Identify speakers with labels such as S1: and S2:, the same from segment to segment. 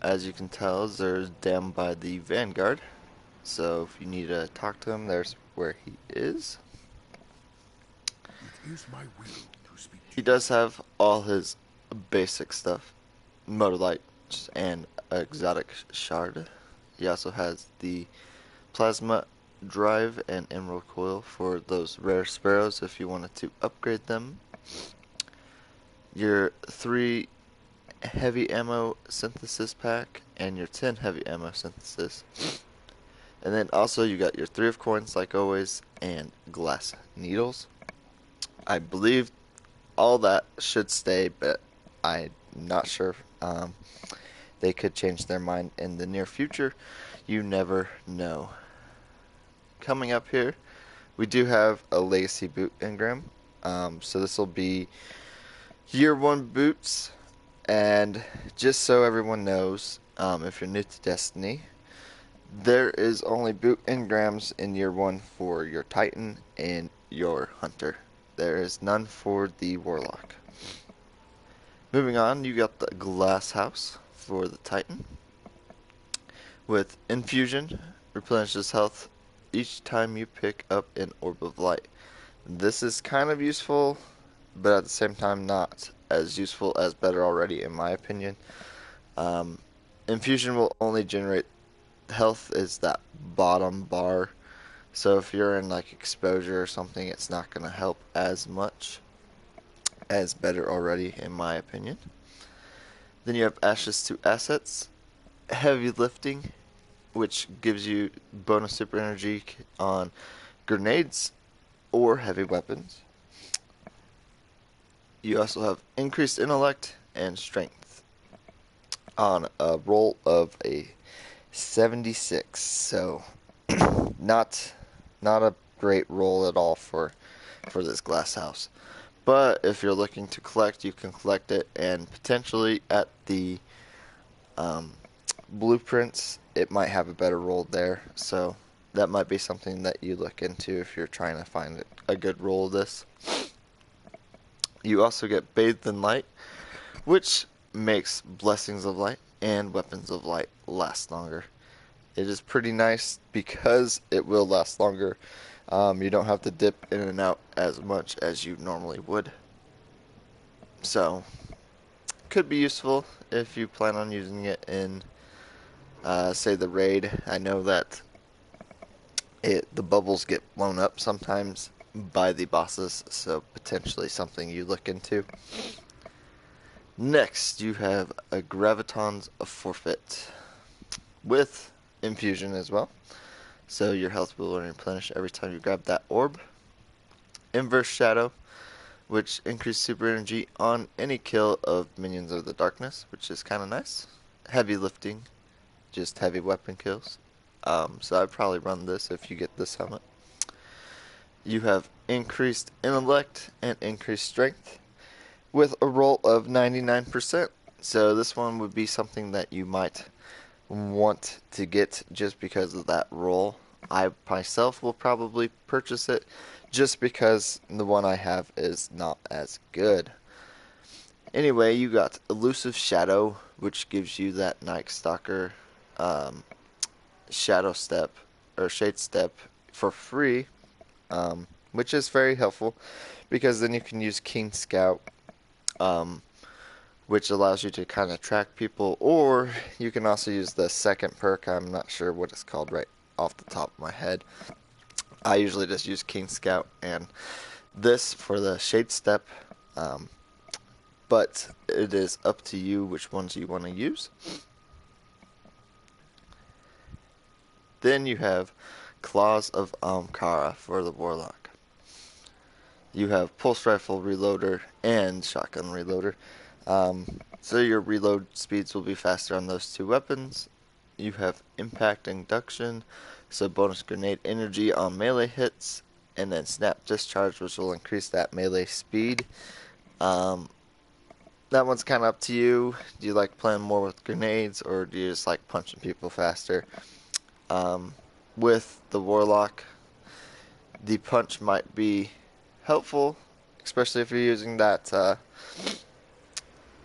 S1: As you can tell, Zer's down by the Vanguard. So if you need to talk to him, there's where he is.
S2: It is my will to speak to
S1: He
S2: you.
S1: does have all his basic stuff, Motorlight and Exotic Shard. He also has the Plasma Drive and Emerald Coil for those rare sparrows if you wanted to upgrade them. Your 3 heavy ammo synthesis pack and your 10 heavy ammo synthesis. And then also you got your 3 of coins like always and glass needles. I believe all that should stay, but I'm not sure. They could change their mind in the near future. You never know. Coming up here, we do have a legacy boot engram. So this will be year 1 boots. And just so everyone knows, if you're new to Destiny, there is only boot engrams in year 1 for your Titan and your Hunter. There is none for the Warlock. Moving on, you got the Glass House for the Titan. With Infusion, replenishes health each time you pick up an Orb of Light. This is kind of useful, but at the same time not as useful as Better Already in my opinion. Um, Infusion will only generate health is that bottom bar. So if you're in like exposure or something, it's not going to help as much as Better Already in my opinion. Then you have Ashes to Assets, Heavy Lifting, which gives you bonus super energy on grenades or heavy weapons. You also have increased intellect and strength on a roll of a 76. So not a great roll at all for this glass house. But if you're looking to collect, you can collect it, and potentially at the um, blueprints, it might have a better roll there. So that might be something that you look into if you're trying to find a good roll of this. You also get Bathed in Light, which makes Blessings of Light and Weapons of Light last longer. It is pretty nice because it will last longer. You don't have to dip in and out as much as you normally would. So, could be useful if you plan on using it in, say, the raid. I know that the bubbles get blown up sometimes by the bosses, so potentially something you look into. Next, you have a Graviton's Forfeit with Infusion as well. So your health will replenish every time you grab that orb. Inverse Shadow, which increases super energy on any kill of minions of the darkness, which is kind of nice. Heavy Lifting, just heavy weapon kills. So I'd probably run this if you get this helmet. You have increased intellect and increased strength with a roll of 99%. So this one would be something that you might want to get just because of that roll. I myself will probably purchase it just because the one I have is not as good. Anyway, you got Elusive Shadow, which gives you that Night Stalker um, Shadow Step or Shade Step for free, which is very helpful because then you can use King Scout, um, which allows you to kind of track people, or you can also use the second perk. I'm not sure what it's called right off the top of my head. I usually just use King Scout and this for the Shade Step, um, but it is up to you which ones you want to use. Then you have Claws of Ahamkara for the Warlock. You have Pulse Rifle Reloader and Shotgun Reloader. So your reload speeds will be faster on those two weapons. You have Impact Induction, so bonus grenade energy on melee hits, and then Snap Discharge, which will increase that melee speed. Um, that one's kind of up to you. Do you like playing more with grenades, or do you just like punching people faster? Um, with the Warlock, the punch might be helpful, especially if you're using that,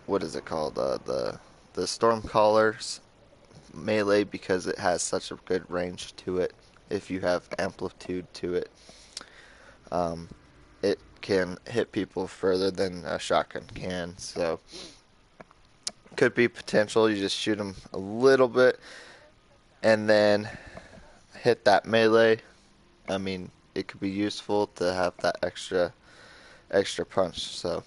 S1: what is it called? The the Stormcaller's melee because it has such a good range to it. If you have amplitude to it, it can hit people further than a shotgun can. So could be potential. You just shoot them a little bit and then hit that melee. I mean, it could be useful to have that extra punch. So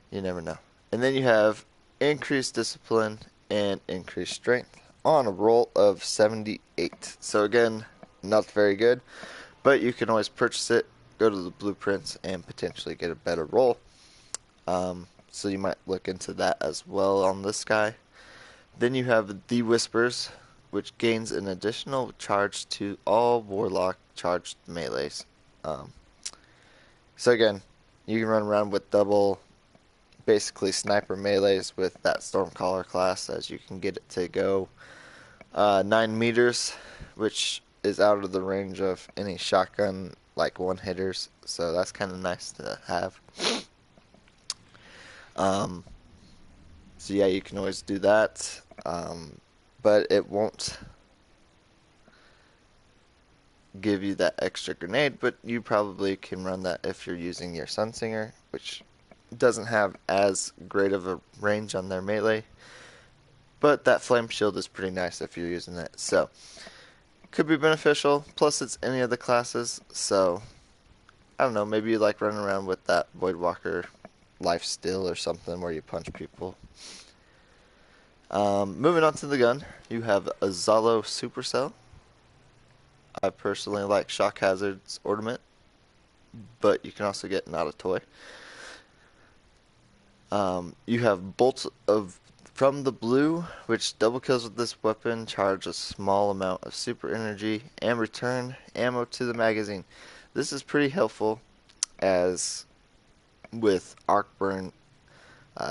S1: you never know. And then you have increased discipline and increased strength on a roll of 78. So again, not very good, but you can always purchase it, go to the blueprints, and potentially get a better roll. So you might look into that as well on this guy. Then you have the Whispers, which gains an additional charge to all Warlock charged melees. So again, you can run around with double, basically sniper melees with that Stormcaller class, as you can get it to go 9 meters, which is out of the range of any shotgun like one hitters. So that's kind of nice to have. So yeah, you can always do that, but it won't give you that extra grenade, but you probably can run that if you're using your Sunsinger, which doesn't have as great of a range on their melee, but that flame shield is pretty nice if you're using it. So could be beneficial, plus it's any of the classes. So I don't know, maybe you like running around with that Voidwalker life steal or something where you punch people. Moving on to the gun, you have a Zalo Supercell. I personally like Shock Hazard's Ornament, but you can also get not a toy. You have Bolt from the Blue, which double kills with this weapon, charge a small amount of super energy, and return ammo to the magazine. This is pretty helpful, as with arc burn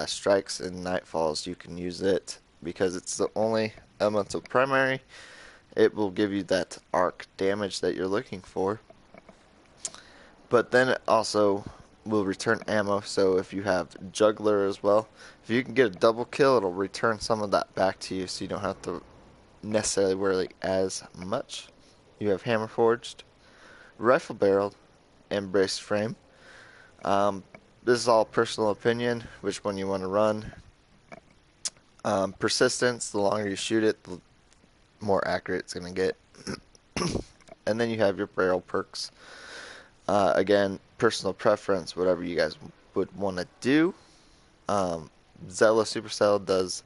S1: strikes and nightfalls, you can use it because it's the only elemental primary. It will give you that arc damage that you're looking for, but then it also will return ammo. So if you have Juggler as well, if you can get a double kill, it'll return some of that back to you, so you don't have to necessarily worry as much. You have Hammer Forged, Rifle Barreled, and Braced Frame. This is all personal opinion, which one you want to run. Persistence, the longer you shoot it, the more accurate it's going to get. And then you have your barrel perks. Again, personal preference, whatever you guys would want to do. Zella Supercell does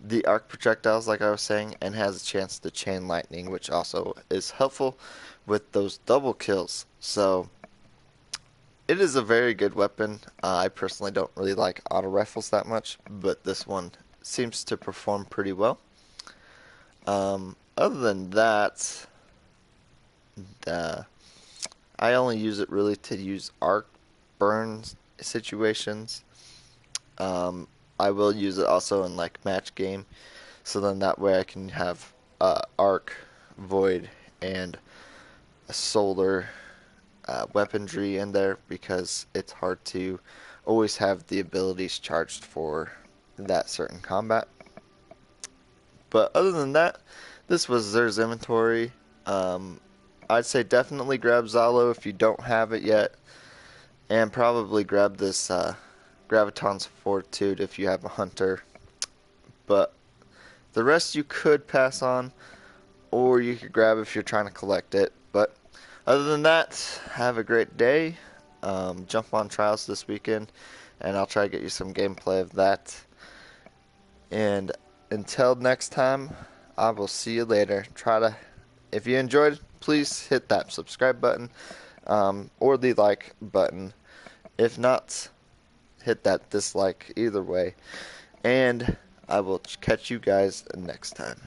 S1: the arc projectiles, like I was saying, and has a chance to chain lightning, which also is helpful with those double kills. So it is a very good weapon. I personally don't really like auto rifles that much, but this one seems to perform pretty well. Other than that, I only use it really to use arc burn situations. I will use it also in like match game, so then that way I can have arc, void, and a solar weaponry in there, because it's hard to always have the abilities charged for that certain combat. But other than that, this was Xur's inventory. I'd say definitely grab Zalo if you don't have it yet, and probably grab this Graviton's Fortitude if you have a Hunter. But the rest you could pass on, or you could grab if you're trying to collect it. But other than that, have a great day. Jump on Trials this weekend, and I'll try to get you some gameplay of that. And until next time, I will see you later. If you enjoyed, please hit that subscribe button, or the like button. If not, hit that dislike, either way. And I will catch you guys next time.